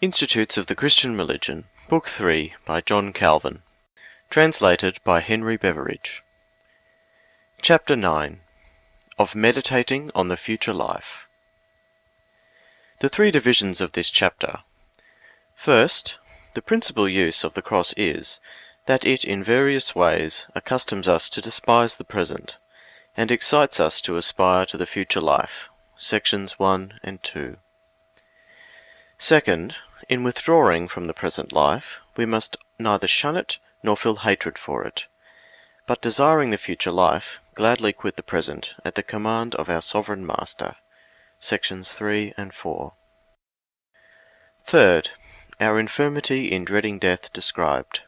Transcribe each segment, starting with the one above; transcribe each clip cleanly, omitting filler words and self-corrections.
Institutes of the Christian Religion, Book 3 by John Calvin. Translated by Henry Beveridge. Chapter 9. Of Meditating on the Future Life. The three divisions of this chapter. First, the principal use of the cross is, that it in various ways accustoms us to despise the present, and excites us to aspire to the future life. Sections 1 and 2. Second, in withdrawing from the present life, we must neither shun it nor feel hatred for it, but desiring the future life, gladly quit the present at the command of our sovereign Master. Sections 3 and 4. Third, our infirmity in dreading death described,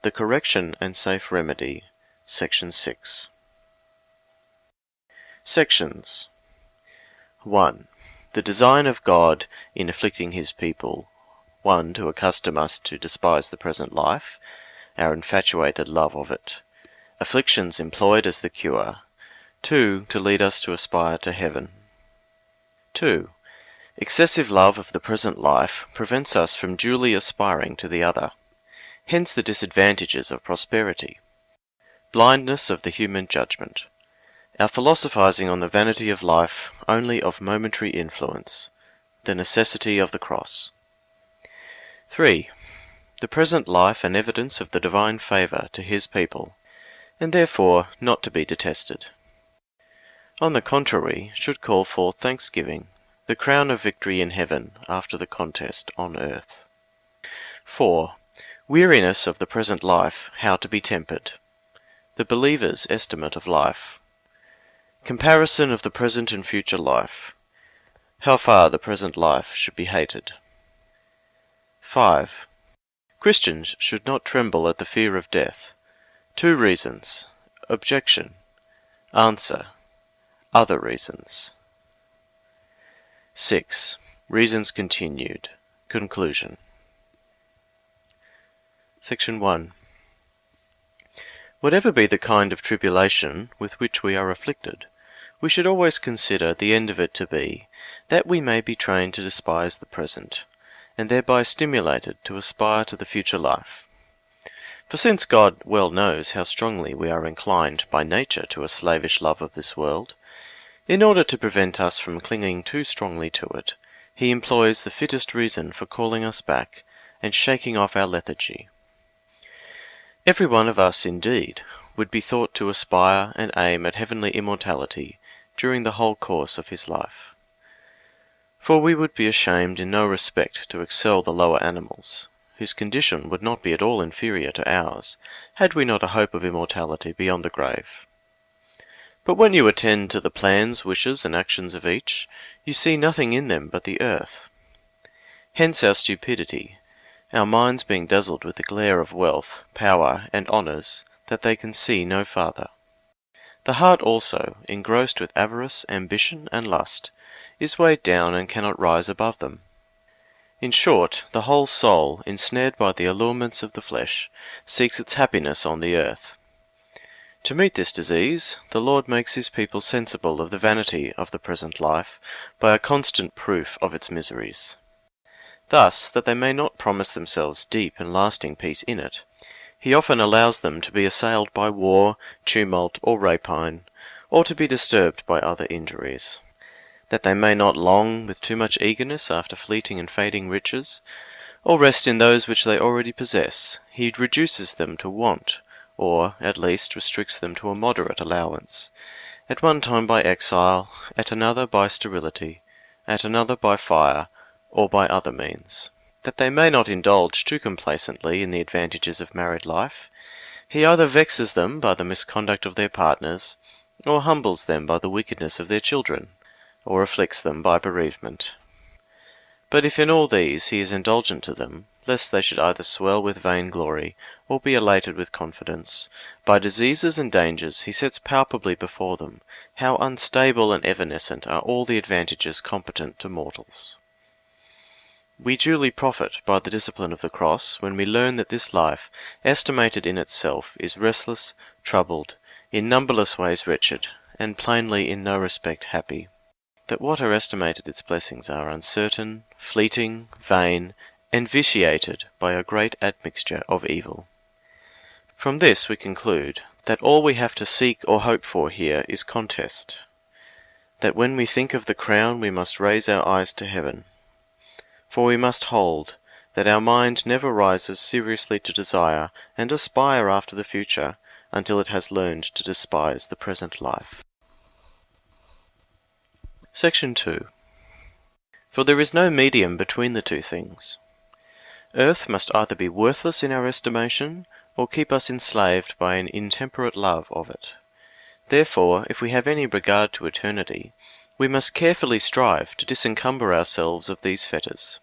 the correction and safe remedy. Section 6. Sections 1. The design of God in afflicting his people, 1. To accustom us to despise the present life, our infatuated love of it. Afflictions employed as the cure. 2. To lead us to aspire to heaven. 2. Excessive love of the present life prevents us from duly aspiring to the other. Hence the disadvantages of prosperity. Blindness of the human judgment. Our philosophizing on the vanity of life only of momentary influence. The necessity of the cross. 3. The present life an evidence of the divine favour to his people, and therefore not to be detested. On the contrary, should call forth thanksgiving, the crown of victory in heaven after the contest on earth. 4. Weariness of the present life, how to be tempered. The believer's estimate of life. Comparison of the present and future life. How far the present life should be hated. 5. Christians should not tremble at the fear of death. 2 reasons. Objection. Answer. Other reasons. 6. Reasons continued. Conclusion. Section 1. Whatever be the kind of tribulation with which we are afflicted, we should always consider the end of it to be, that we may be trained to despise the present, and thereby stimulated to aspire to the future life. For since God well knows how strongly we are inclined by nature to a slavish love of this world, in order to prevent us from clinging too strongly to it, he employs the fittest reason for calling us back, and shaking off our lethargy. Every one of us, indeed, would be thought to aspire and aim at heavenly immortality during the whole course of his life. For we would be ashamed in no respect to excel the lower animals, whose condition would not be at all inferior to ours, had we not a hope of immortality beyond the grave. But when you attend to the plans, wishes, and actions of each, you see nothing in them but the earth. Hence our stupidity, our minds being dazzled with the glare of wealth, power, and honours, that they can see no farther. The heart also, engrossed with avarice, ambition, and lust, is weighed down and cannot rise above them. In short, the whole soul, ensnared by the allurements of the flesh, seeks its happiness on the earth. To meet this disease, the Lord makes his people sensible of the vanity of the present life by a constant proof of its miseries. Thus, that they may not promise themselves deep and lasting peace in it, he often allows them to be assailed by war, tumult, or rapine, or to be disturbed by other injuries. That they may not long with too much eagerness after fleeting and fading riches, or rest in those which they already possess, he reduces them to want, or, at least, restricts them to a moderate allowance, at one time by exile, at another by sterility, at another by fire, or by other means. That they may not indulge too complacently in the advantages of married life, he either vexes them by the misconduct of their partners, or humbles them by the wickedness of their children, or afflicts them by bereavement. But if in all these he is indulgent to them, lest they should either swell with vainglory, or be elated with confidence, by diseases and dangers he sets palpably before them how unstable and evanescent are all the advantages competent to mortals. We duly profit by the discipline of the cross when we learn that this life, estimated in itself, is restless, troubled, in numberless ways wretched, and plainly in no respect happy. That what are estimated its blessings are uncertain, fleeting, vain, and vitiated by a great admixture of evil. From this we conclude that all we have to seek or hope for here is contest, that when we think of the crown we must raise our eyes to heaven, for we must hold that our mind never rises seriously to desire and aspire after the future until it has learned to despise the present life. Section 2. For there is no medium between the two things. Earth must either be worthless in our estimation, or keep us enslaved by an intemperate love of it. Therefore, if we have any regard to eternity, we must carefully strive to disencumber ourselves of these fetters.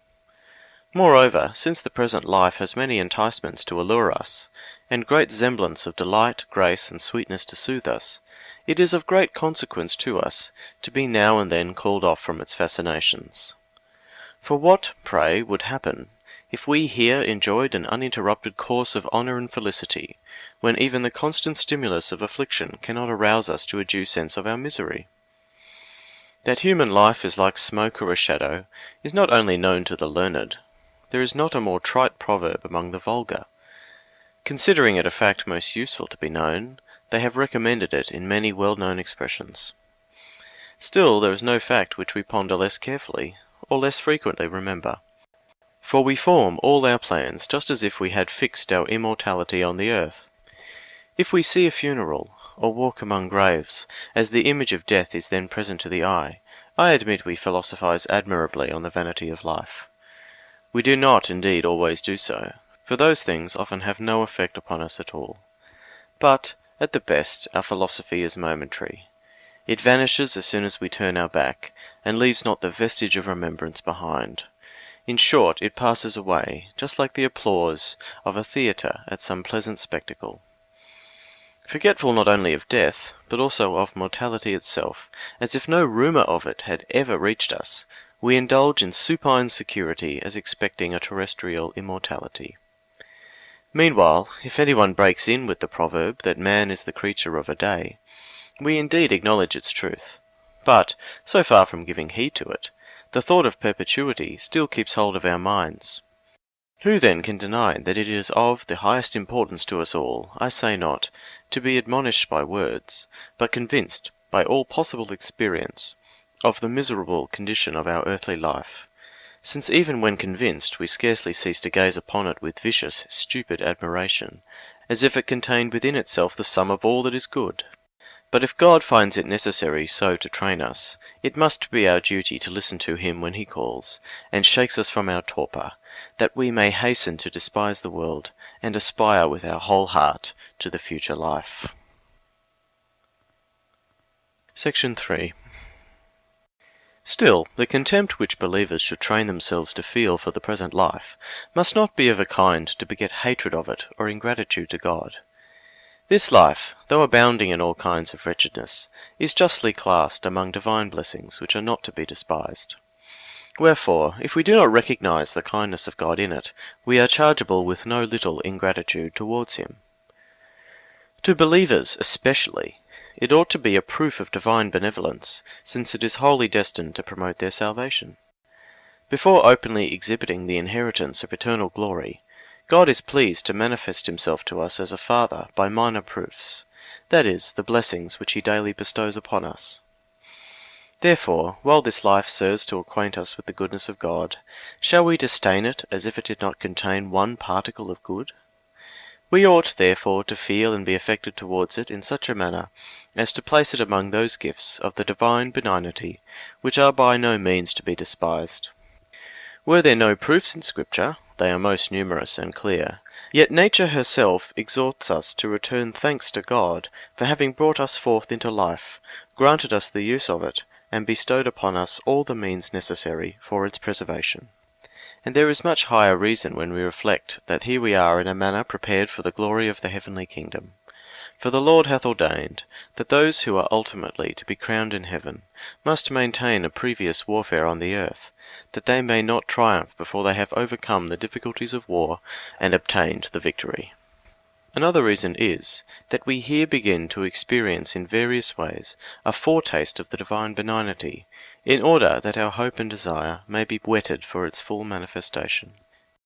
Moreover, since the present life has many enticements to allure us, and great semblance of delight, grace, and sweetness to soothe us, it is of great consequence to us to be now and then called off from its fascinations. For what, pray, would happen if we here enjoyed an uninterrupted course of honour and felicity, when even the constant stimulus of affliction cannot arouse us to a due sense of our misery? That human life is like smoke or a shadow is not only known to the learned. There is not a more trite proverb among the vulgar. Considering it a fact most useful to be known, they have recommended it in many well-known expressions. Still, there is no fact which we ponder less carefully, or less frequently remember. For we form all our plans just as if we had fixed our immortality on the earth. If we see a funeral, or walk among graves, as the image of death is then present to the eye, I admit we philosophize admirably on the vanity of life. We do not, indeed, always do so, for those things often have no effect upon us at all. But, at the best, our philosophy is momentary. It vanishes as soon as we turn our back, and leaves not the vestige of remembrance behind. In short, it passes away, just like the applause of a theatre at some pleasant spectacle. Forgetful not only of death, but also of mortality itself, as if no rumour of it had ever reached us, we indulge in supine security as expecting a terrestrial immortality. Meanwhile, if anyone breaks in with the proverb that man is the creature of a day, we indeed acknowledge its truth, but, so far from giving heed to it, the thought of perpetuity still keeps hold of our minds. Who then can deny that it is of the highest importance to us all, I say not, to be admonished by words, but convinced, by all possible experience, of the miserable condition of our earthly life, since even when convinced we scarcely cease to gaze upon it with vicious, stupid admiration, as if it contained within itself the sum of all that is good. But if God finds it necessary so to train us, it must be our duty to listen to him when he calls, and shakes us from our torpor, that we may hasten to despise the world, and aspire with our whole heart to the future life. Section 3. Still, the contempt which believers should train themselves to feel for the present life must not be of a kind to beget hatred of it or ingratitude to God. This life, though abounding in all kinds of wretchedness, is justly classed among divine blessings which are not to be despised. Wherefore, if we do not recognize the kindness of God in it, we are chargeable with no little ingratitude towards him. To believers especially, it ought to be a proof of divine benevolence, since it is wholly destined to promote their salvation. Before openly exhibiting the inheritance of eternal glory, God is pleased to manifest himself to us as a Father by minor proofs, that is, the blessings which he daily bestows upon us. Therefore, while this life serves to acquaint us with the goodness of God, shall we disdain it as if it did not contain one particle of good? We ought, therefore, to feel and be affected towards it in such a manner as to place it among those gifts of the divine benignity which are by no means to be despised. Were there no proofs in Scripture, they are most numerous and clear, yet nature herself exhorts us to return thanks to God for having brought us forth into life, granted us the use of it, and bestowed upon us all the means necessary for its preservation. And there is much higher reason when we reflect that here we are in a manner prepared for the glory of the heavenly kingdom. For the Lord hath ordained that those who are ultimately to be crowned in heaven must maintain a previous warfare on the earth, that they may not triumph before they have overcome the difficulties of war and obtained the victory. Another reason is that we here begin to experience in various ways a foretaste of the divine benignity, in order that our hope and desire may be whetted for its full manifestation.